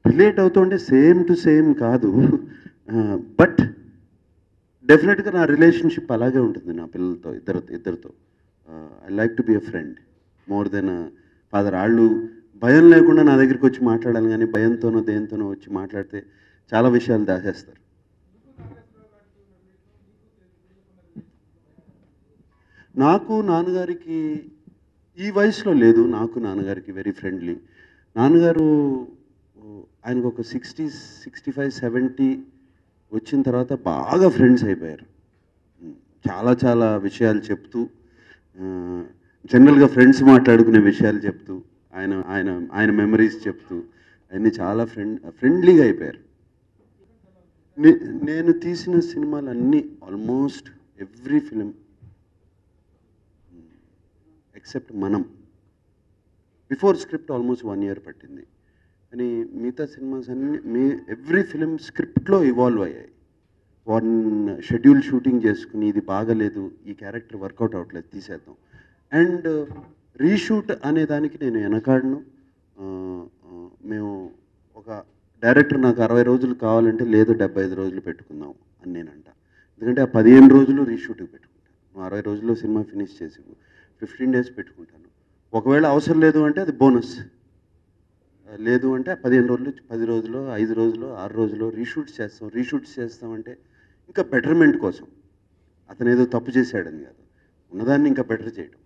Relate అవుతుంటే same to same కాదు, but డెఫినెట్గా నా రిలేషన్షిప్ అలాగే ఉంటుంది నా పిల్లలతో, ఇద్దరితో. I like to be a friend more than father. వాళ్ళు భయం లేకుండా నా దగ్గరికి వచ్చి మాట్లాడాలి, కానీ భయంతోనో దేనితోనో వచ్చి మాట్లాడితే చాలా విషయాలు దాచేస్తారు. నాకు నాన్నగారికి ఈ వయసులో లేదు, నాకు నాన్నగారికి వెరీ ఫ్రెండ్లీ. నాన్నగారు ఆయనకు ఒక 60, 65, 70 వచ్చిన తర్వాత బాగా ఫ్రెండ్స్ అయిపోయారు. చాలా చాలా విషయాలు చెప్తూ, జనరల్గా ఫ్రెండ్స్ మాట్లాడుకునే విషయాలు చెప్తూ, ఆయన ఆయన ఆయన మెమరీస్ చెప్తూ అన్నీ చాలా ఫ్రెండ్లీగా అయిపోయారు. నేను తీసిన సినిమాలన్నీ ఆల్మోస్ట్ ఎవ్రీ ఫిలిం ఎక్సెప్ట్ మనం, బిఫోర్ స్క్రిప్ట్ ఆల్మోస్ట్ 1 year పట్టింది. కానీ మిగతా సినిమాస్ అన్నీ ఎవ్రీ ఫిలిం స్క్రిప్ట్లో ఇవాల్వ్ అయ్యాయి. షెడ్యూల్ షూటింగ్ చేసుకుని ఇది బాగలేదు, ఈ క్యారెక్టర్ వర్కౌట్ అవ్వట్లేదు, తీసేద్దాం. అండ్ రీషూట్ అనే దానికి నేను వెనకాడను. మేము ఒక డైరెక్టర్ నాకు 60 రోజులు కావాలంటే లేదు 75 రోజులు పెట్టుకుందాం అని నేనంట. ఎందుకంటే ఆ 15 రోజులు రీషూట్కి పెట్టుకుంటాను. 60 రోజుల్లో సినిమా ఫినిష్ చేసి 15 days పెట్టుకుంటాను. ఒకవేళ అవసరం లేదు అంటే అది బోనస్, లేదు అంటే 15 రోజులు, 10 రోజులు, 5 రోజులు, 6 రోజులు రీషూట్స్ చేస్తామంటే ఇంకా బెటర్మెంట్ కోసం. అతను ఏదో తప్పు చేశాడని కాదు, ఉన్నదాన్ని ఇంకా బెటర్ చేయడం.